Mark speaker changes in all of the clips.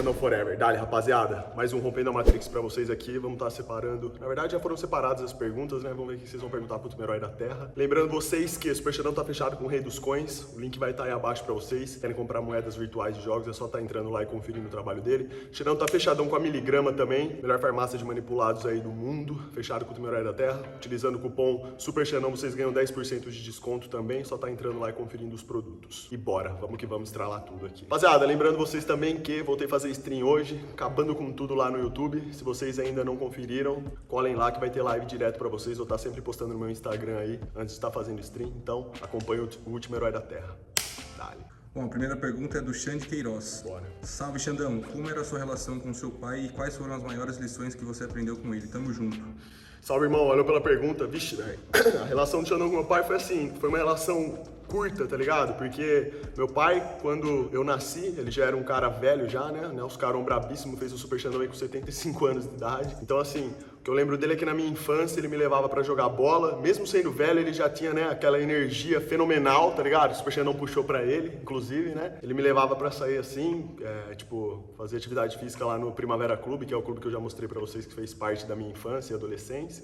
Speaker 1: Xandão Forever. Dale, rapaziada, mais um Rompendo a Matrix pra vocês aqui. Vamos estar separando. Na verdade, já foram separadas as perguntas, né? Vamos ver o que vocês vão perguntar pro último herói da Terra. Lembrando vocês que o Super Xandão tá fechado com o Rei dos Coins. O link vai estar aí abaixo pra vocês. Querem comprar moedas virtuais de jogos, é só estar entrando lá e conferindo o trabalho dele. O Xandão tá fechadão com a Miligrama também. Melhor farmácia de manipulados aí do mundo. Fechado com o último herói da Terra. Utilizando o cupom Super Xandão, vocês ganham 10% de desconto também. Só tá entrando lá e conferindo os produtos. E bora, vamos que vamos estralar tudo aqui. Rapaziada, lembrando vocês também que voltei a fazer stream hoje, acabando com tudo lá no YouTube. Se vocês ainda não conferiram, colhem lá que vai ter live direto pra vocês. Vou estar sempre postando no meu Instagram aí, antes de estar fazendo stream. Então, acompanhe o último herói da Terra. Dale.
Speaker 2: Bom, a primeira pergunta é do Xande Queiroz.
Speaker 1: Bora.
Speaker 2: Salve, Xandão. Como era a sua relação com seu pai e quais foram as maiores lições que você aprendeu com ele? Tamo junto.
Speaker 1: Salve, irmão. Valeu pela pergunta. Vixe, velho. A relação do Xandão com meu pai foi assim, foi uma relação curta, tá ligado? Porque meu pai, quando eu nasci, ele já era um cara velho já, né? Os Caron brabíssimo, fez o Super Xandão aí com 75 anos de idade. Então, assim, o que eu lembro dele é que na minha infância ele me levava pra jogar bola. Mesmo sendo velho, ele já tinha, né, aquela energia fenomenal, tá ligado? O Super Xandão puxou pra ele, inclusive, né? Ele me levava pra sair assim, fazer atividade física lá no Primavera Clube, que é o clube que eu já mostrei pra vocês que fez parte da minha infância e adolescência.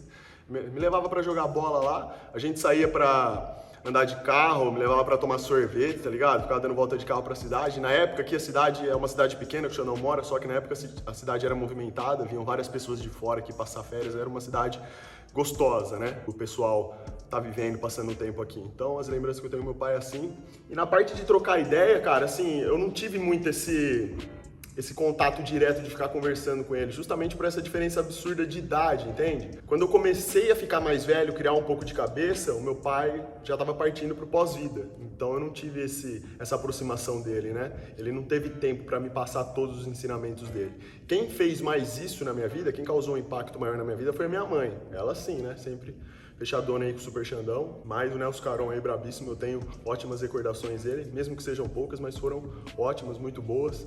Speaker 1: Me levava pra jogar bola lá, a gente saía pra andar de carro, me levava pra tomar sorvete, tá ligado? Ficava dando volta de carro pra cidade. Na época aqui a cidade é uma cidade pequena, que o Xandão mora, só que na época a cidade era movimentada, vinham várias pessoas de fora aqui passar férias, era uma cidade gostosa, né? O pessoal tá vivendo, passando um tempo aqui. Então, as lembranças que eu tenho do meu pai é assim. E na parte de trocar ideia, cara, assim, eu não tive muito esse contato direto de ficar conversando com ele, justamente por essa diferença absurda de idade, entende? Quando eu comecei a ficar mais velho, criar um pouco de cabeça, o meu pai já estava partindo pro pós-vida. Então eu não tive essa aproximação dele, né? Ele não teve tempo para me passar todos os ensinamentos dele. Quem fez mais isso na minha vida, quem causou um impacto maior na minha vida foi a minha mãe. Ela sim, né? Sempre fechadona aí com o Super Xandão, mais o Nelson Caron aí brabíssimo, eu tenho ótimas recordações dele, mesmo que sejam poucas, mas foram ótimas, muito boas.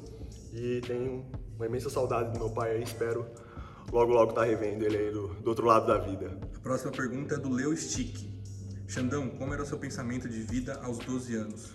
Speaker 1: E tenho uma imensa saudade do meu pai aí, espero logo tá revendo ele aí do outro lado da vida.
Speaker 2: A próxima pergunta é do Leo Stick. Xandão, como era o seu pensamento de vida aos 12 anos?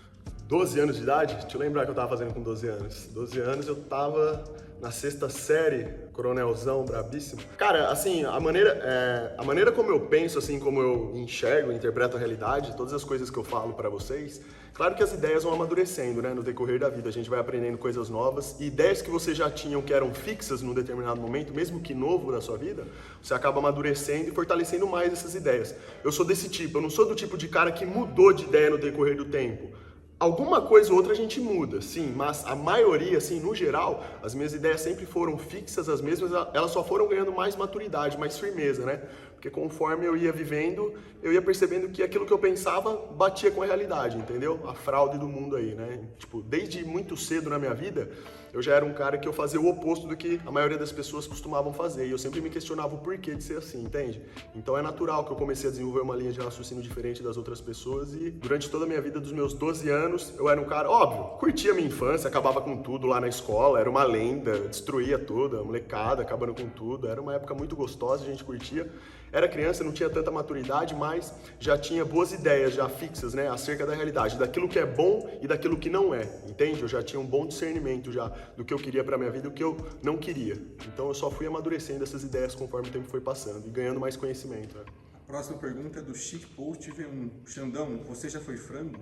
Speaker 1: 12 anos de idade? Deixa eu lembrar o que eu tava fazendo com 12 anos. 12 anos eu tava na 6ª série, coronelzão, brabíssimo. Cara, assim, a maneira como eu penso, assim, como eu enxergo, interpreto a realidade, todas as coisas que eu falo pra vocês, claro que as ideias vão amadurecendo, né, no decorrer da vida, a gente vai aprendendo coisas novas, e ideias que você já tinham que eram fixas num determinado momento, mesmo que novo da sua vida, você acaba amadurecendo e fortalecendo mais essas ideias. Eu sou desse tipo, eu não sou do tipo de cara que mudou de ideia no decorrer do tempo. Alguma coisa ou outra a gente muda, sim, mas a maioria, assim, no geral, as minhas ideias sempre foram fixas, as mesmas, elas só foram ganhando mais maturidade, mais firmeza, né? Porque conforme eu ia vivendo, eu ia percebendo que aquilo que eu pensava batia com a realidade, entendeu? A fraude do mundo aí, né? Tipo, desde muito cedo na minha vida, eu já era um cara que eu fazia o oposto do que a maioria das pessoas costumavam fazer. E eu sempre me questionava o porquê de ser assim, entende? Então é natural que eu comecei a desenvolver uma linha de raciocínio diferente das outras pessoas. E durante toda a minha vida, dos meus 12 anos, eu era um cara, óbvio, curtia a minha infância, acabava com tudo lá na escola, era uma lenda, destruía tudo, a molecada acabando com tudo. Era uma época muito gostosa, a gente curtia. Era criança, não tinha tanta maturidade, mas já tinha boas ideias já fixas, né, acerca da realidade, daquilo que é bom e daquilo que não é, entende? Eu já tinha um bom discernimento já do que eu queria pra minha vida e do que eu não queria. Então eu só fui amadurecendo essas ideias conforme o tempo foi passando e ganhando mais conhecimento, né?
Speaker 2: A próxima pergunta é do Chic Post V1. Xandão, você já foi frango?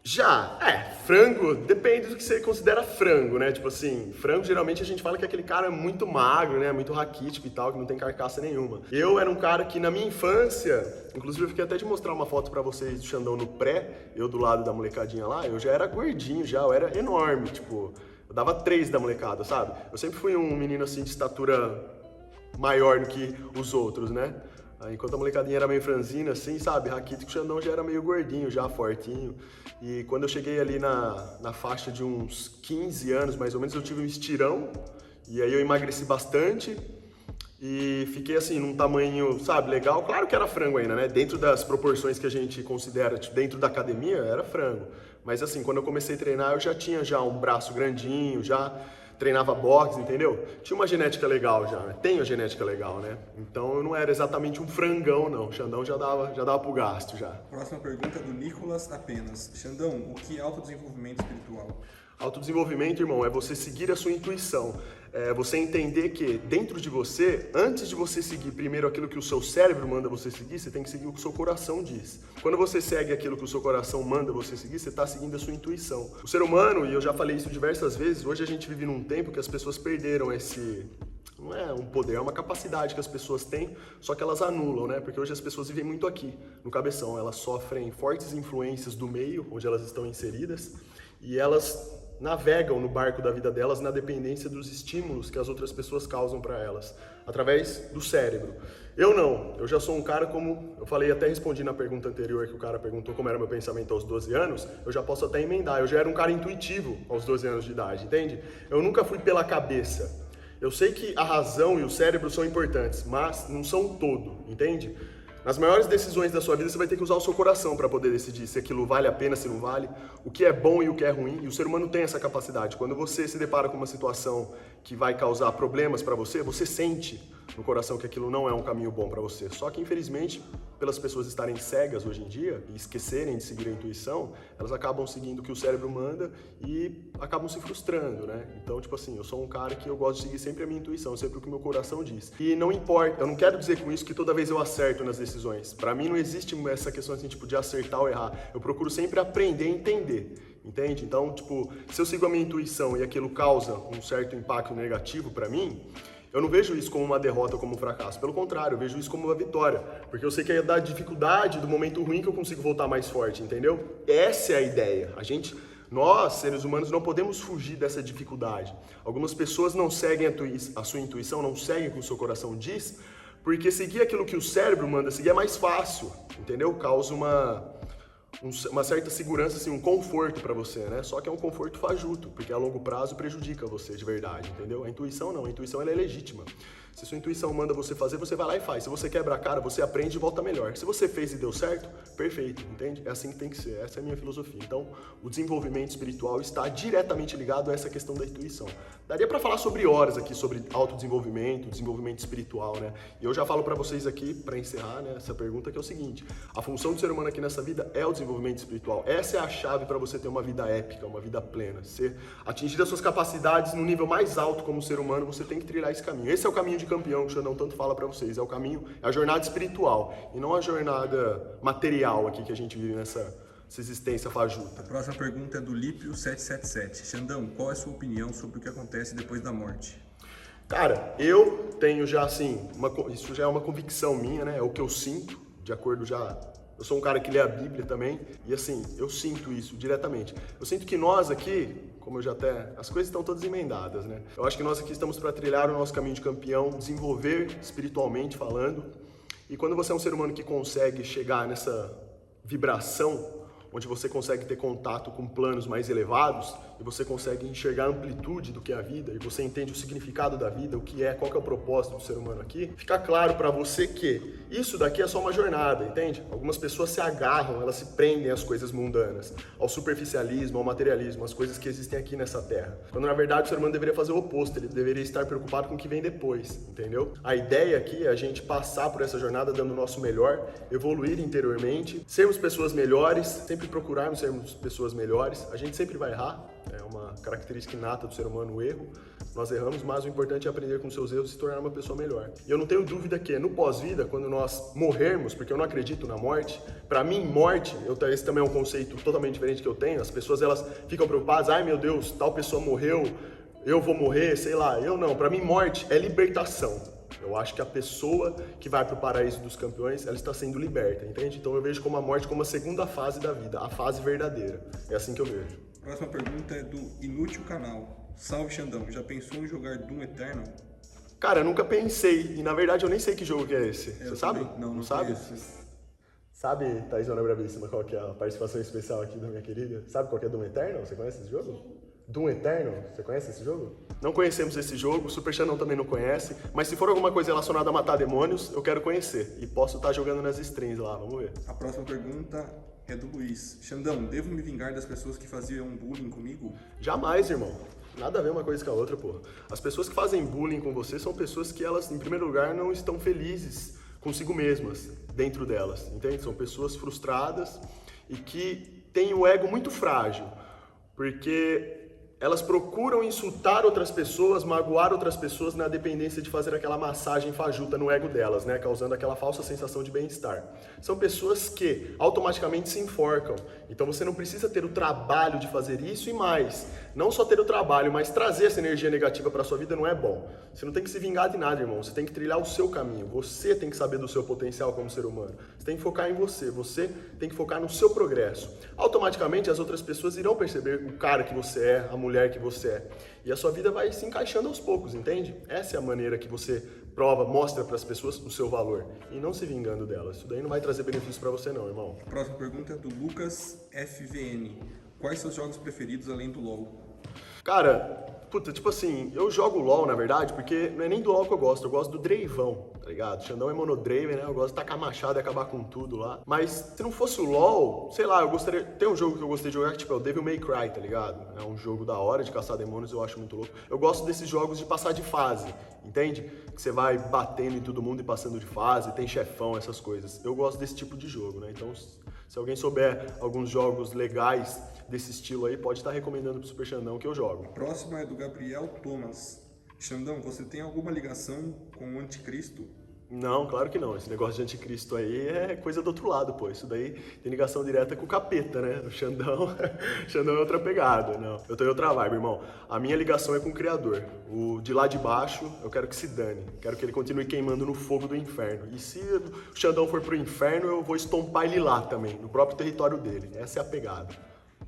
Speaker 1: Já, frango, depende do que você considera frango, né? Tipo assim, frango geralmente a gente fala que é aquele cara muito magro, né? Muito raquítico e tal, que não tem carcaça nenhuma. Eu era um cara que na minha infância, inclusive eu fiquei até de mostrar uma foto pra vocês do Xandão no pré, eu do lado da molecadinha lá, eu já era gordinho já, eu era enorme, tipo, eu dava 3 da molecada, sabe? Eu sempre fui um menino assim de estatura maior do que os outros, né? Enquanto a molecadinha era meio franzina, assim, sabe? Raquítico, o Xandão já era meio gordinho, já fortinho. E quando eu cheguei ali na faixa de uns 15 anos, mais ou menos, eu tive um estirão. E aí eu emagreci bastante. E fiquei assim, num tamanho, sabe, legal. Claro que era frango ainda, né? Dentro das proporções que a gente considera, tipo, dentro da academia, era frango. Mas assim, quando eu comecei a treinar, eu já tinha já um braço grandinho, já treinava boxe, entendeu? Tinha uma genética legal já, né? Tenho a genética legal, né? Então eu não era exatamente um frangão, não. O Xandão já dava pro gasto já.
Speaker 2: Próxima pergunta é do Nicolas apenas. Xandão, o que é autodesenvolvimento espiritual?
Speaker 1: Autodesenvolvimento, irmão, é você seguir a sua intuição. É você entender que dentro de você, antes de você seguir primeiro aquilo que o seu cérebro manda você seguir, você tem que seguir o que o seu coração diz. Quando você segue aquilo que o seu coração manda você seguir, você está seguindo a sua intuição. O ser humano, e eu já falei isso diversas vezes, hoje a gente vive num tempo que as pessoas perderam esse... Não é um poder, é uma capacidade que as pessoas têm, só que elas anulam, né? Porque hoje as pessoas vivem muito aqui, no cabeção. Elas sofrem fortes influências do meio onde elas estão inseridas e elas navegam no barco da vida delas na dependência dos estímulos que as outras pessoas causam para elas, através do cérebro. Eu não, eu já sou um cara, como eu falei, até respondi na pergunta anterior que o cara perguntou como era meu pensamento aos 12 anos, eu já posso até emendar, eu já era um cara intuitivo aos 12 anos de idade, entende? Eu nunca fui pela cabeça. Eu sei que a razão e o cérebro são importantes, mas não são todo, entende? Nas maiores decisões da sua vida, você vai ter que usar o seu coração para poder decidir se aquilo vale a pena, se não vale, o que é bom e o que é ruim. E o ser humano tem essa capacidade. Quando você se depara com uma situação que vai causar problemas para você, você sente no coração que aquilo não é um caminho bom para você. Só que, infelizmente, pelas pessoas estarem cegas hoje em dia e esquecerem de seguir a intuição, elas acabam seguindo o que o cérebro manda e acabam se frustrando, né? Então, tipo assim, eu sou um cara que eu gosto de seguir sempre a minha intuição, sempre o que o meu coração diz. E não importa, eu não quero dizer com isso que toda vez eu acerto nas decisões. Para mim não existe essa questão assim, tipo, de acertar ou errar. Eu procuro sempre aprender e entender. Entende? Então, tipo, se eu sigo a minha intuição e aquilo causa um certo impacto negativo para mim, eu não vejo isso como uma derrota ou como um fracasso. Pelo contrário, eu vejo isso como uma vitória. Porque eu sei que é da dificuldade, do momento ruim que eu consigo voltar mais forte, entendeu? Essa é a ideia. Nós, seres humanos, não podemos fugir dessa dificuldade. Algumas pessoas não seguem a sua intuição, não seguem o que o seu coração diz, porque seguir aquilo que o cérebro manda seguir é mais fácil, entendeu? Causa uma certa segurança, assim, um conforto para você, né? Só que é um conforto fajuto, porque a longo prazo prejudica você de verdade, entendeu? A intuição não, a intuição ela é legítima. Se a sua intuição manda você fazer, você vai lá e faz. Se você quebra a cara, você aprende e volta melhor. Se você fez e deu certo, perfeito, entende? É assim que tem que ser, essa é a minha filosofia. Então, o desenvolvimento espiritual está diretamente ligado a essa questão da intuição. Daria para falar sobre horas aqui, sobre autodesenvolvimento, desenvolvimento espiritual, né? E eu já falo para vocês aqui, para encerrar, né, essa pergunta, que é o seguinte: a função do ser humano aqui nessa vida é o desenvolvimento espiritual. Essa é a chave para você ter uma vida épica, uma vida plena. Você atingir as suas capacidades no nível mais alto como ser humano, você tem que trilhar esse caminho. Esse é o caminho de campeão que o Xandão tanto fala para vocês. É o caminho, é a jornada espiritual e não a jornada material aqui que a gente vive nessa existência fajuta.
Speaker 2: A próxima pergunta é do Lípio777. Xandão, qual é a sua opinião sobre o que acontece depois da morte?
Speaker 1: Cara, eu tenho já assim, isso já é uma convicção minha, né? É o que eu sinto, de acordo já... Eu sou um cara que lê a Bíblia também, e assim, eu sinto isso diretamente. Eu sinto que nós aqui, como eu já até... As coisas estão todas emendadas, né? Eu acho que nós aqui estamos para trilhar o nosso caminho de campeão, desenvolver espiritualmente falando. E quando você é um ser humano que consegue chegar nessa vibração, onde você consegue ter contato com planos mais elevados, e você consegue enxergar a amplitude do que é a vida, e você entende o significado da vida, o que é, qual que é o propósito do ser humano aqui, fica claro para você que isso daqui é só uma jornada, entende? Algumas pessoas se agarram, elas se prendem às coisas mundanas, ao superficialismo, ao materialismo, às coisas que existem aqui nessa terra. Quando na verdade o ser humano deveria fazer o oposto, ele deveria estar preocupado com o que vem depois, entendeu? A ideia aqui é a gente passar por essa jornada dando o nosso melhor, evoluir interiormente, sermos pessoas melhores, sempre procurarmos sermos pessoas melhores. A gente sempre vai errar, é uma característica inata do ser humano o erro. Nós erramos, mas o importante é aprender com seus erros e se tornar uma pessoa melhor. E eu não tenho dúvida que no pós-vida, quando nós morrermos, porque eu não acredito na morte, para mim morte, esse também é um conceito totalmente diferente que eu tenho. As pessoas elas ficam preocupadas, ai meu Deus, tal pessoa morreu, eu vou morrer, sei lá. Eu não, para mim morte é libertação. Eu acho que a pessoa que vai para o paraíso dos campeões, ela está sendo liberta, entende? Então eu vejo como a morte como a segunda fase da vida, a fase verdadeira. É assim que eu vejo.
Speaker 2: Próxima pergunta é do Inútil Canal. Salve, Xandão, já pensou em jogar Doom Eternal?
Speaker 1: Cara, eu nunca pensei, e na verdade eu nem sei que jogo que é esse. Você sabe?
Speaker 2: Também. Não
Speaker 1: sabe?
Speaker 2: Conheço.
Speaker 1: Sabe, Thaisona Bravíssima, qual que é a participação especial aqui da minha querida? Sabe qual que é Doom Eternal? Você conhece esse jogo? Doom Eternal? Você conhece esse jogo? Não conhecemos esse jogo, o Super Xandão também não conhece, mas se for alguma coisa relacionada a matar demônios, eu quero conhecer. E posso estar jogando nas strings lá, vamos ver.
Speaker 2: A próxima pergunta é do Luiz. Xandão, devo me vingar das pessoas que faziam bullying comigo?
Speaker 1: Jamais, irmão. Nada a ver uma coisa com a outra, porra. As pessoas que fazem bullying com você são pessoas que elas, em primeiro lugar, não estão felizes consigo mesmas, dentro delas, entende? São pessoas frustradas e que têm o ego muito frágil, porque elas procuram insultar outras pessoas, magoar outras pessoas na dependência de fazer aquela massagem fajuta no ego delas, né? Causando aquela falsa sensação de bem-estar. São pessoas que automaticamente se enforcam. Então você não precisa ter o trabalho de fazer isso e mais. Não só ter o trabalho, mas trazer essa energia negativa para sua vida não é bom. Você não tem que se vingar de nada, irmão. Você tem que trilhar o seu caminho. Você tem que saber do seu potencial como ser humano. Você tem que focar em você. Você tem que focar no seu progresso. Automaticamente as outras pessoas irão perceber o cara que você é, a mulher que você é. E a sua vida vai se encaixando aos poucos, entende? Essa é a maneira que você prova, mostra para as pessoas o seu valor. E não se vingando delas. Isso daí não vai trazer benefícios para você não, irmão.
Speaker 2: A próxima pergunta é do Lucas FVN. Quais seus jogos preferidos além do LoL?
Speaker 1: Cara, puta, tipo assim, eu jogo LoL, na verdade, porque não é nem do LoL que eu gosto do Dreivão, tá ligado? Xandão é monodraven, né? Eu gosto de tacar machado e acabar com tudo lá. Mas se não fosse o LoL, sei lá, eu gostaria... Tem um jogo que eu gostei de jogar que tipo, é o Devil May Cry, tá ligado? É um jogo da hora de caçar demônios, eu acho muito louco. Eu gosto desses jogos de passar de fase, entende? Que você vai batendo em todo mundo e passando de fase, tem chefão, essas coisas. Eu gosto desse tipo de jogo, né? Então, se alguém souber alguns jogos legais desse estilo aí, pode estar recomendando pro Super Xandão que eu jogo.
Speaker 2: A próxima é do Gabriel Thomas. Xandão, você tem alguma ligação com o anticristo?
Speaker 1: Não, claro que não. Esse negócio de anticristo aí é coisa do outro lado, pô. Isso daí tem ligação direta com o capeta, né? O Xandão, Xandão é outra pegada. Não, eu tô em outra vibe, irmão. A minha ligação é com o Criador. O de lá de baixo, eu quero que se dane. Quero que ele continue queimando no fogo do inferno. E se o Xandão for pro inferno, eu vou estompar ele lá também, no próprio território dele. Essa é a pegada.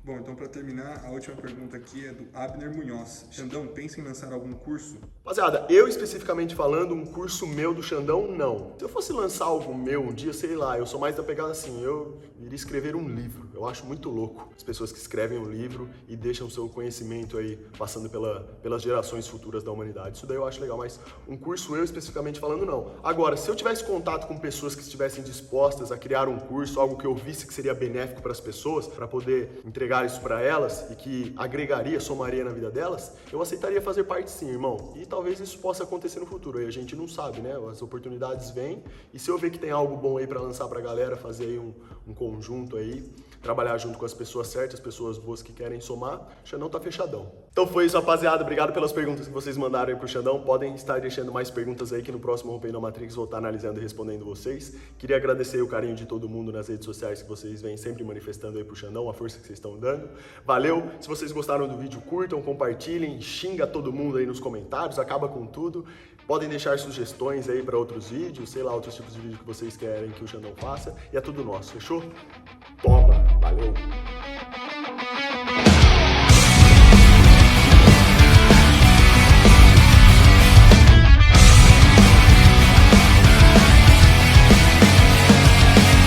Speaker 2: Bom, então para terminar, a última pergunta aqui é do Abner Munhoz. Xandão, pensa em lançar algum curso?
Speaker 1: Rapaziada, eu especificamente falando, um curso meu do Xandão, não. Se eu fosse lançar algo meu um dia, sei lá, eu sou mais da pegada assim, eu iria escrever um livro. Eu acho muito louco as pessoas que escrevem um livro e deixam seu conhecimento aí passando pelas gerações futuras da humanidade. Isso daí eu acho legal, mas um curso eu especificamente falando, não. Agora, se eu tivesse contato com pessoas que estivessem dispostas a criar um curso, algo que eu visse que seria benéfico para as pessoas, para poder entregar isso para elas e que agregaria, somaria na vida delas, eu aceitaria fazer parte sim, irmão. E talvez isso possa acontecer no futuro, aí a gente não sabe, né? As oportunidades vêm e se eu ver que tem algo bom aí para lançar pra galera, fazer aí um conjunto aí, trabalhar junto com as pessoas certas, pessoas boas que querem somar, o Xandão tá fechadão. Então foi isso, rapaziada. Obrigado pelas perguntas que vocês mandaram aí pro Xandão. Podem estar deixando mais perguntas aí que no próximo Rompendo a Matrix vou estar analisando e respondendo vocês. Queria agradecer o carinho de todo mundo nas redes sociais que vocês vêm sempre manifestando aí pro Xandão, a força que vocês estão dando. Valeu! Se vocês gostaram do vídeo, curtam, compartilhem, xinga todo mundo aí nos comentários, acaba com tudo. Podem deixar sugestões aí para outros vídeos, sei lá, outros tipos de vídeo que vocês querem que o Xandão faça. E é tudo nosso, fechou? Toma! Valeu!